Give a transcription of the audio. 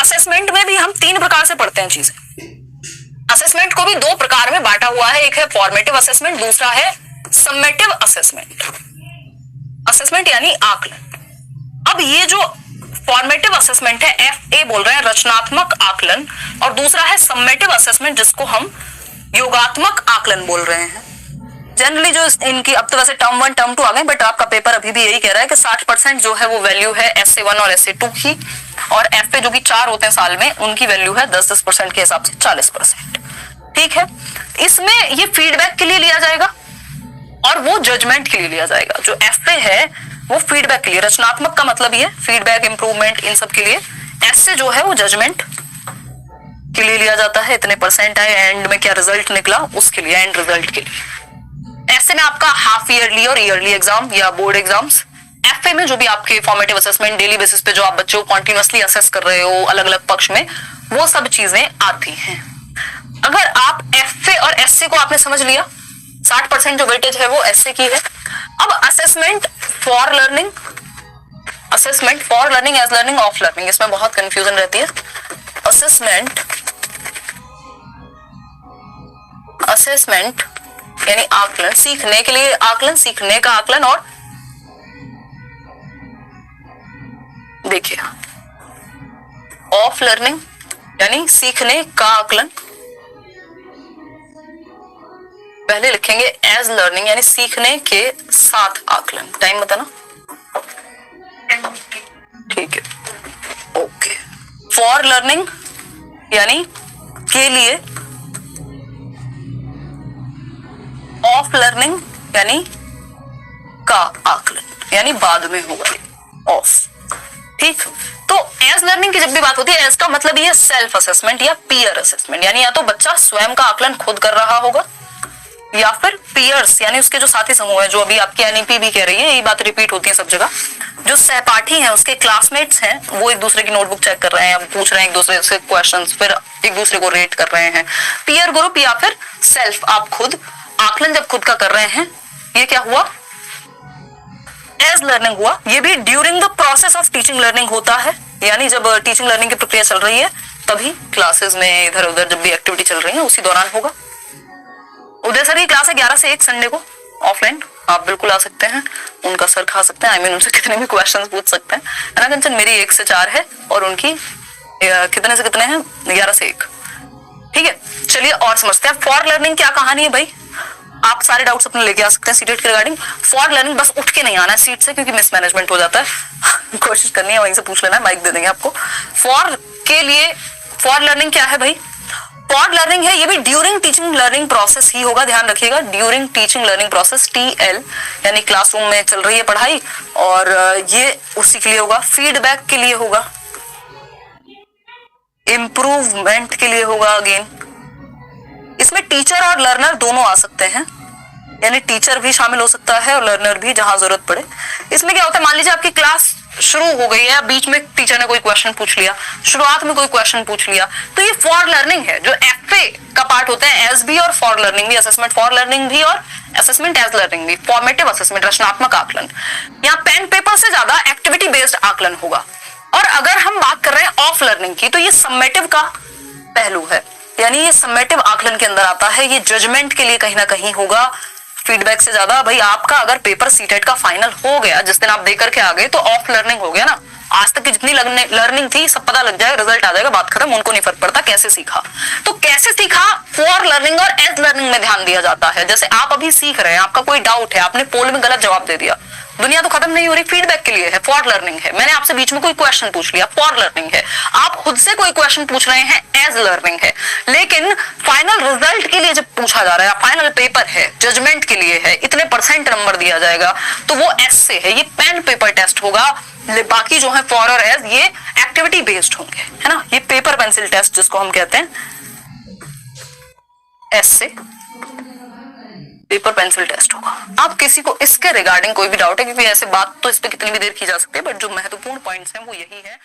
Assessment में भी हम 3 प्रकार से पढ़ते हैं चीजें। असेसमेंट को भी 2 प्रकार में बांटा हुआ है, एक है फॉर्मेटिव असेसमेंट, दूसरा है सम्मेटिव असेसमेंट। असेसमेंट यानी आकलन। अब ये जो फॉर्मेटिव असेसमेंट है, FA बोल रहे हैं रचनात्मक आकलन, और दूसरा है सम्मेटिव असेसमेंट जिसको हम योगात्मक आकलन बोल रहे हैं। जनरली जो इनकी अब तो वैसे टर्म 1 टर्म 2 आ गए, बट आपका पेपर अभी भी यही कह रहा है कि 60% जो है वो वैल्यू है SA1 और SA2 की, और FA जो कि 4 होते हैं साल में, उनकी वैल्यू है 10% के हिसाब से 40%। ठीक है, इसमें ये फीडबैक के लिए लिया जाएगा और वो जजमेंट के लिए लिया जाएगा। जो FA है वो फीडबैक के लिए, रचनात्मक का मतलब ये फीडबैक, इंप्रूवमेंट, इन सब के लिए। SA जो है वो जजमेंट के लिए लिया जाता है, इतने परसेंट आए, एंड में क्या रिजल्ट निकला उसके लिए, एंड रिजल्ट के लिए। ऐसे में आपका हाफ ईयरली और ईयरली एग्जाम या बोर्ड एग्जाम्स। FA में जो भी आपके फॉर्मेटिव असेसमेंट डेली बेसिस पे जो आप बच्चों को कॉन्टिन्यूअसली असेस कर रहे हो अलग अलग पक्ष में, वो सब चीजें आती हैं। अगर आप FA और SA को आपने समझ लिया, 60% जो वेटेज है वो SA की है। अब assessment for learning, assessment for learning, as learning, of learning, इसमें बहुत कंफ्यूजन रहती है। असेसमेंट, असेसमेंट यानी आकलन, सीखने के लिए आकलन, सीखने का आकलन, और देखिए ऑफ लर्निंग यानी सीखने का आकलन। पहले लिखेंगे एज लर्निंग यानी सीखने के साथ आकलन। टाइम बताना। ठीक है, ओके। फॉर लर्निंग यानी के लिए, ऑफ लर्निंग यानी का आकलन, यानी बाद में होगा ऑफ। ठीक, तो एज लर्निंग की जब भी बात होती है, एज का मतलब ये सेल्फ असेसमेंट या पीयर असेसमेंट, यानी या तो बच्चा स्वयं का आकलन खुद कर रहा होगा, या फिर पीयर्स यानी उसके जो साथी समूह है, जो अभी आपकी NEP भी कह रही है, ये बात रिपीट होती है सब जगह, जो सहपाठी हैं, उसके क्लासमेट्स हैं, वो एक दूसरे की नोटबुक चेक कर रहे हैं, पूछ रहे हैं एक दूसरे से क्वेश्चंस, फिर एक दूसरे को रेट कर रहे हैं। पीयर ग्रुप या फिर सेल्फ, आप खुद आकलन जब खुद का कर रहे हैं, ये क्या हुआ, एज लर्निंग हुआ। ये भी during the process of teaching learning होता है, यानी जब टीचिंग लर्निंग की प्रक्रिया चल रही है तभी क्लासेस में इधर उधर जब भी एक्टिविटी चल रही है उसी दौरान होगा। उदय सर की क्लास है 11 से 1 संडे को ऑफलाइन, आप बिल्कुल आ सकते हैं, उनका सर खा सकते हैं, उनसे कितने भी क्वेश्चंस पूछ सकते हैं, है ना कंचन। मेरी 1 से 4 है और उनकी कितने से कितने हैं, 11 से 1। ठीक है, चलिए और समझते हैं फॉर लर्निंग क्या कहानी है भाई। आप सारे डाउट्स अपने लेके आ सकते हैं सीटेट के रिगार्डिंग। फॉर लर्निंग बस उठ के नहीं आना है सीट से, क्योंकि मिसमैनेजमेंट हो जाता है कोशिश करनी है, वहीं से पूछ लेना है, माइक दे देंगे आपको। फॉर के लिए, फॉर लर्निंग क्या है भाई, फॉर लर्निंग है ये भी ड्यूरिंग टीचिंग लर्निंग प्रोसेस ही होगा, ध्यान रखिएगा, during teaching learning process, TL यानी क्लासरूम में चल रही है पढ़ाई, और ये उसी के लिए होगा। फीडबैक के लिए होगा, इंप्रूवमेंट के लिए होगा। अगेन इसमें टीचर और लर्नर दोनों आ सकते हैं, यानी टीचर भी शामिल हो सकता है और लर्नर भी जहां जरूरत पड़े। इसमें क्या होता है, मान लीजिए आपकी क्लास शुरू हो गई है, बीच में टीचर ने कोई क्वेश्चन पूछ लिया, शुरुआत में कोई क्वेश्चन पूछ लिया, तो ये फॉर लर्निंग है। जो FA का पार्ट होता है, एज भी और फॉर लर्निंग भी, असेसमेंट फॉर लर्निंग भी और असेसमेंट एज लर्निंग भी, फॉर्मेटिव असेसमेंट रचनात्मक आकलन। यहाँ पेन पेपर से ज्यादा एक्टिविटी बेस्ड आकलन होगा। और अगर हम बात कर रहे हैं ऑफ लर्निंग की, तो ये सम्मेटिव का पहलू है, यानी ये सम्मेटिव आकलन के अंदर आता है, ये जजमेंट के लिए कहीं ना कहीं होगा, फीडबैक से ज्यादा। भाई आपका अगर पेपर सीटेट का फाइनल हो गया, जिस दिन आप दे करके आ गए, तो ऑफ लर्निंग हो गया ना, आज तक की जितनी लर्निंग थी सब पता लग जाएगा, रिजल्ट आ जाएगा, बात खत्म, उनको नहीं फर्क पड़ता कैसे सीखा। तो कैसे सीखा, फॉर लर्निंग और एज लर्निंग में ध्यान दिया जाता है। जैसे आप अभी सीख रहे हैं, आपका कोई डाउट है, आपने पोल में गलत जवाब दे दिया, दुनिया तो खत्म नहीं हो रही, फीडबैक के लिए है, फॉर लर्निंग है। मैंने आपसे बीच में कोई क्वेश्चन पूछ लिया, फॉर लर्निंग है। आप खुद से कोई क्वेश्चन पूछ रहे हैं, एज लर्निंग है। लेकिन फाइनल रिजल्ट के लिए जब पूछा जा रहा है, फाइनल पेपर है, जजमेंट के लिए है, इतने % नंबर दिया जाएगा, तो वो एस से है, ये पेन पेपर टेस्ट होगा। बाकी जो है फॉर और एज, ये एक्टिविटी बेस्ड होंगे, है ना, ये पेपर पेंसिल टेस्ट जिसको हम कहते हैं, एस से पेपर पेंसिल टेस्ट होगा। आप किसी को इसके रिगार्डिंग कोई भी डाउट है, क्योंकि ऐसे बात तो इस पे कितनी भी देर की जा सकती है, बट जो महत्वपूर्ण पॉइंट्स हैं वो यही है।